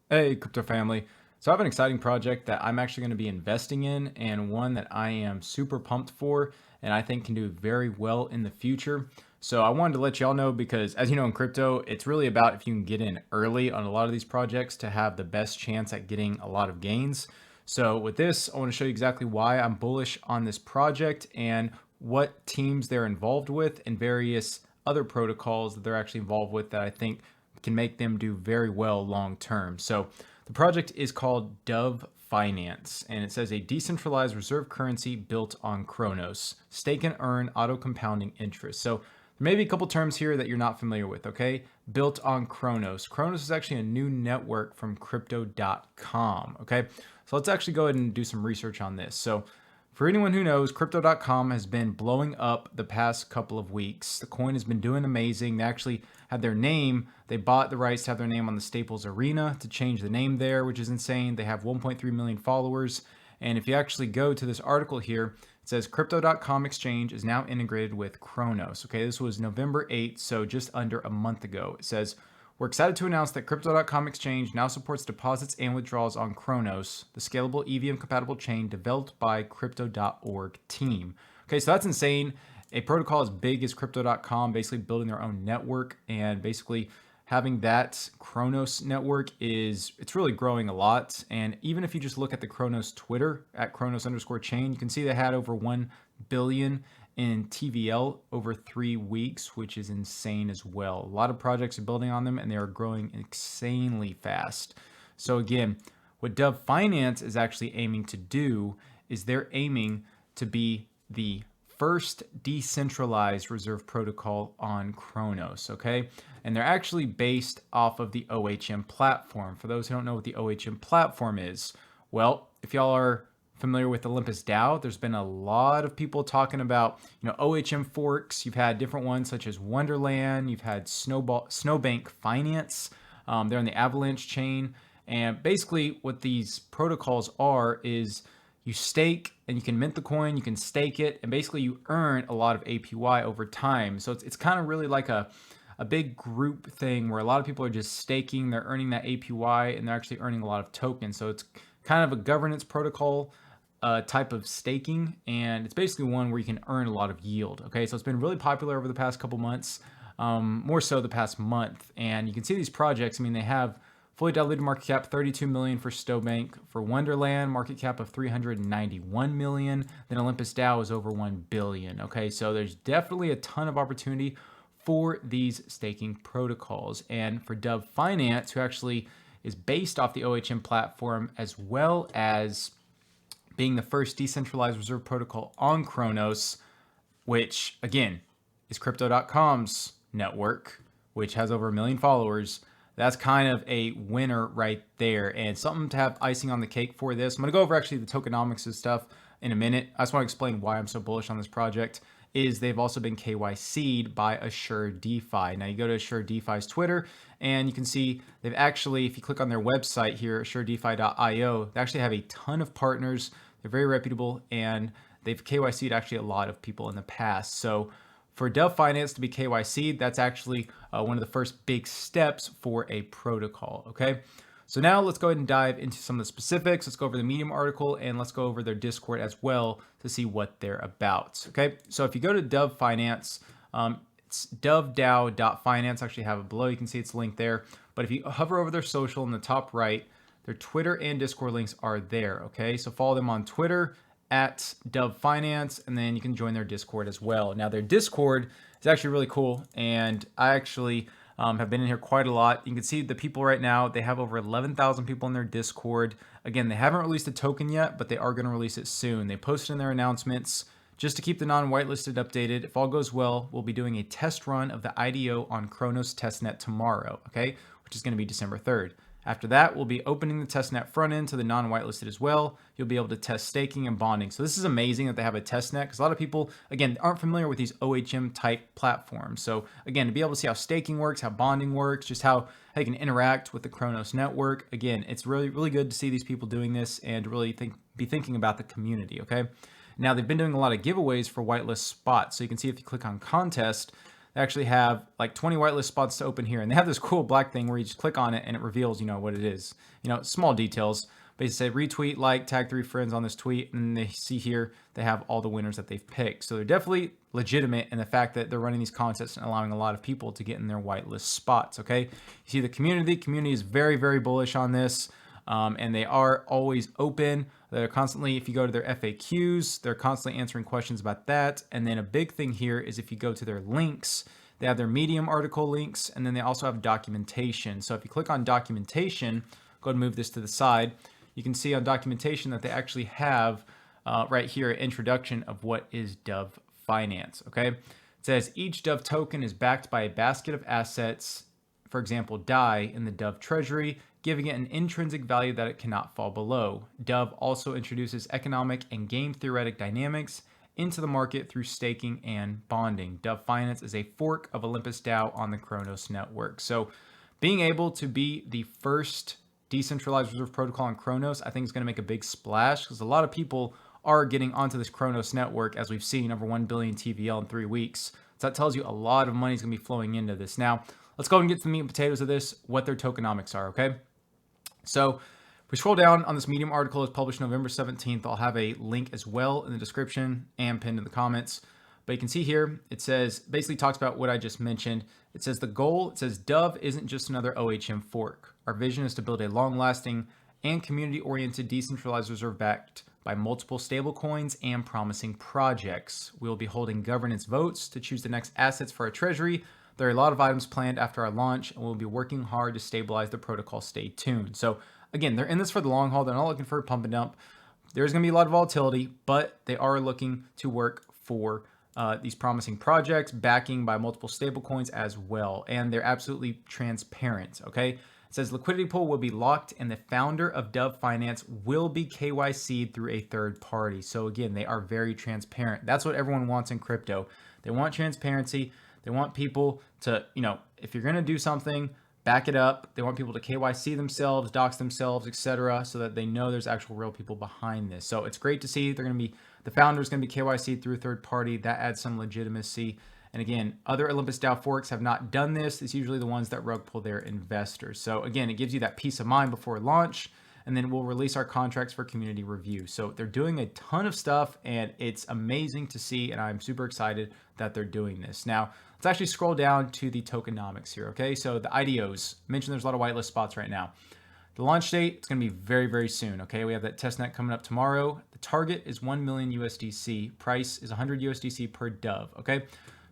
Hey, crypto family. So I have an exciting project that I'm actually going to be investing in and one that I am super pumped for and I think can do very well in the future. So I wanted to let y'all know because as you know in crypto, it's really about if you can get in early on a lot of these projects to have the best chance at getting a lot of gains. So with this, I want to show you exactly why I'm bullish on this project and what teams they're involved with and various other protocols that they're actually involved with that I think can make them do very well long term. So the project is called Dove Finance, and it says a decentralized reserve currency built on Cronos, stake and earn auto compounding interest. So there may be a couple terms here that you're not familiar with, okay? Built on Cronos. Cronos is actually a new network from crypto.com, okay? So let's actually go ahead and do some research on this. So for anyone who knows, crypto.com has been blowing up the past couple of weeks. The coin has been doing amazing. They actually had their name, they bought the rights to have their name on the Staples Arena to change the name there, which is insane. They have 1.3 million followers. And if you actually go to this article here, it says crypto.com exchange is now integrated with Cronos. Okay, this was November 8th, so just under a month ago. It says, we're excited to announce that Crypto.com Exchange now supports deposits and withdrawals on Cronos, the scalable EVM-compatible chain developed by Crypto.org team. Okay, so that's insane. A protocol as big as Crypto.com basically building their own network and basically having that Cronos network it's really growing a lot. And even if you just look at the Cronos Twitter at Cronos_chain, you can see they had over 1 billion in TVL over 3 weeks, which is insane as well. A lot of projects are building on them and they are growing insanely fast. So again, what Dove Finance is actually aiming to do is they're aiming to be the first decentralized reserve protocol on Cronos, okay? And they're actually based off of the OHM platform. For those who don't know what the OHM platform is, well, if y'all are familiar with Olympus DAO, there's been a lot of people talking about, OHM forks. You've had different ones such as Wonderland. You've had Snowbank Finance. They're on the Avalanche chain. And basically what these protocols are is you stake and you can mint the coin, you can stake it, and basically you earn a lot of APY over time. So it's kind of really like a big group thing where a lot of people are just staking, they're earning that APY, and they're actually earning a lot of tokens. So it's kind of a governance protocol type of staking, and it's basically one where you can earn a lot of yield. Okay, so it's been really popular over the past couple months, more so the past month. And you can see these projects, I mean, they have fully diluted market cap 32 million for Snowbank. For Wonderland, market cap of 391 million. Then Olympus DAO is over 1 billion. Okay, so there's definitely a ton of opportunity for these staking protocols. And for Dove Finance, who actually is based off the OHM platform, as well as being the first decentralized reserve protocol on Cronos, which again is Crypto.com's network, which has over 1 million followers. That's kind of a winner right there, and something to have icing on the cake for this. I'm going to go over actually the tokenomics and stuff in a minute. I just want to explain why I'm so bullish on this project. Is they've also been KYC'd by Assure DeFi. Now you go to Assure DeFi's Twitter and you can see they've actually, if you click on their website here, assuredefi.io, they actually have a ton of partners. They're very reputable and they've KYC'd actually a lot of people in the past. So for Dove Finance to be KYC'd, that's actually one of the first big steps for a protocol, okay? So now let's go ahead and dive into some of the specifics. Let's go over the Medium article and let's go over their Discord as well to see what they're about, okay? So if you go to Dove Finance, it's dovedao.finance. I actually have it below. You can see it's linked there. But if you hover over their social in the top right, their Twitter and Discord links are there, okay? So follow them on Twitter at Dove Finance, and then you can join their Discord as well. Now their Discord is actually really cool, and I actually have been in here quite a lot. You can see the people right now, they have over 11,000 people in their Discord. Again, they haven't released a token yet, but they are going to release it soon. They posted in their announcements just to keep the non-whitelisted updated. If all goes well, we'll be doing a test run of the IDO on Cronos testnet tomorrow, okay, which is going to be December 3rd. After that, we'll be opening the testnet front end to the non-whitelisted as well. You'll be able to test staking and bonding. So this is amazing that they have a testnet because a lot of people, again, aren't familiar with these OHM type platforms. So again, to be able to see how staking works, how bonding works, just how you can interact with the Cronos network. Again, it's really, really good to see these people doing this and really be thinking about the community, okay? Now, they've been doing a lot of giveaways for whitelist spots. So you can see if you click on contest, they actually have like 20 whitelist spots to open here. And they have this cool black thing where you just click on it and it reveals, what it is. Small details. Basically say retweet, like, tag 3 friends on this tweet, and they see here they have all the winners that they've picked. So they're definitely legitimate in the fact that they're running these contests and allowing a lot of people to get in their whitelist spots. Okay, you see the community is very, very bullish on this, and they are always open. They're constantly, if you go to their FAQs, they're constantly answering questions about that. And then a big thing here is if you go to their links, they have their Medium article links, and then they also have documentation. So if you click on documentation, go ahead and move this to the side. You can see on documentation that they actually have right here an introduction of what is Dove Finance. Okay, it says each Dove token is backed by a basket of assets, for example, DAI in the Dove treasury, giving it an intrinsic value that it cannot fall below. Dove also introduces economic and game-theoretic dynamics into the market through staking and bonding. Dove Finance is a fork of Olympus DAO on the Cronos network. So being able to be the first decentralized reserve protocol on Cronos, I think is going to make a big splash because a lot of people are getting onto this Cronos network, as we've seen, over 1 billion TVL in 3 weeks. So that tells you a lot of money is going to be flowing into this. Now, let's go and get to the meat and potatoes of this, what their tokenomics are, okay? So if we scroll down on this Medium article, is published November 17th. I'll have a link as well in the description and pinned in the comments. But you can see here, it says, basically talks about what I just mentioned. It says the goal, it says Dove isn't just another OHM fork. Our vision is to build a long-lasting and community-oriented decentralized reserve backed by multiple stablecoins and promising projects. We will be holding governance votes to choose the next assets for our treasury. There are a lot of items planned after our launch, and we'll be working hard to stabilize the protocol. Stay tuned. So again, they're in this for the long haul. They're not looking for a pump and dump. There's going to be a lot of volatility, but they are looking to work for these promising projects, backing by multiple stablecoins as well. And they're absolutely transparent, okay? It says liquidity pool will be locked and the founder of Dove Finance will be KYC'd through a third party. So again, they are very transparent. That's what everyone wants in crypto. They want transparency. They want people to, if you're going to do something, back it up. They want people to KYC themselves, dox themselves, etc., so that they know there's actual real people behind this. So it's great to see the founder is going to be KYC through a third party. That adds some legitimacy. And again, other Olympus DAO forks have not done this. It's usually the ones that rug pull their investors. So again, it gives you that peace of mind before launch, and then we'll release our contracts for community review. So they're doing a ton of stuff, and it's amazing to see, and I'm super excited that they're doing this. Now, let's actually scroll down to the tokenomics here, okay? So the IDOs, mentioned there's a lot of whitelist spots right now. The launch date, it's going to be very, very soon, okay? We have that testnet coming up tomorrow. The target is 1 million USDC. Price is 100 USDC per Dove, okay?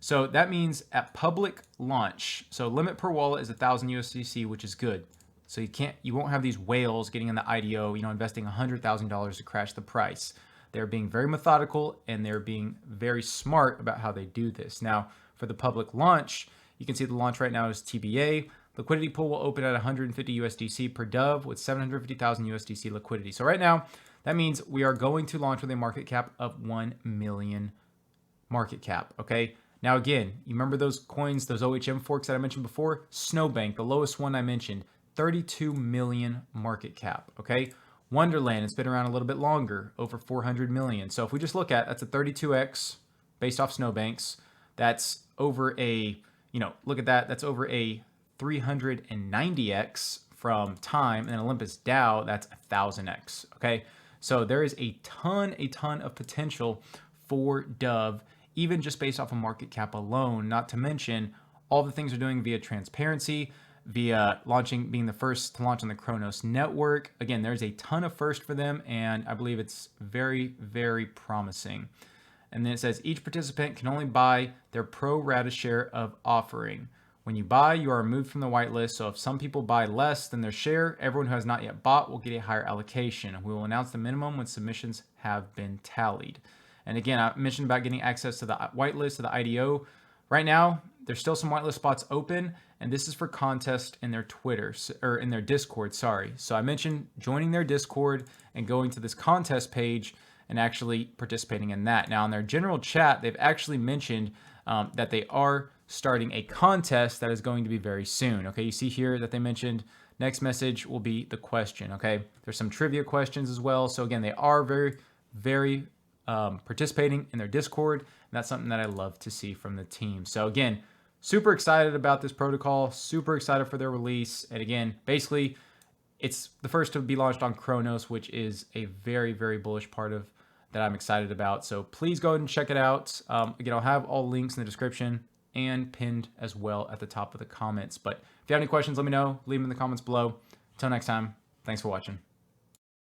So that means at public launch, so limit per wallet is 1,000 USDC, which is good. So you won't have these whales getting in the IDO, investing $100,000 to crash the price. They're being very methodical and they're being very smart about how they do this. Now, for the public launch, you can see the launch right now is TBA. Liquidity pool will open at 150 USDC per Dove with 750,000 USDC liquidity. So right now, that means we are going to launch with a market cap of 1 million market cap, okay? Now again, you remember those coins, those OHM forks that I mentioned before? Snowbank, the lowest one I mentioned, 32 million market cap, okay? Wonderland, it's been around a little bit longer, over 400 million. So if we just look at, that's a 32x based off Snowbanks. That's over a, look at that, that's over a 390x from time, and then Olympus DAO, that's 1,000x, okay? So there is a ton of potential for Dove, even just based off of market cap alone, not to mention all the things they're doing via transparency, via being the first to launch on the Cronos network. Again, there's a ton of first for them, and I believe it's very, very promising. And then it says each participant can only buy their pro rata share of offering. When you buy, you are removed from the whitelist. So if some people buy less than their share, everyone who has not yet bought will get a higher allocation. We will announce the minimum when submissions have been tallied. And again, I mentioned about getting access to the whitelist, to the IDO. Right now, there's still some whitelist spots open, and this is for contest in their Twitter, or in their Discord, sorry. So I mentioned joining their Discord and going to this contest page and actually participating in that. Now, in their general chat, they've actually mentioned that they are starting a contest that is going to be very soon. Okay, you see here that they mentioned next message will be the question. Okay, there's some trivia questions as well. So again, they are very, very participating in their Discord, and that's something that I love to see from the team. So again, super excited about this protocol, super excited for their release. And again, basically, it's the first to be launched on Cronos, which is a very, very bullish part of that I'm excited about. So please go ahead and check it out. Again, I'll have all links in the description and pinned as well at the top of the comments. But if you have any questions, let me know. Leave them in the comments below. Until next time, thanks for watching.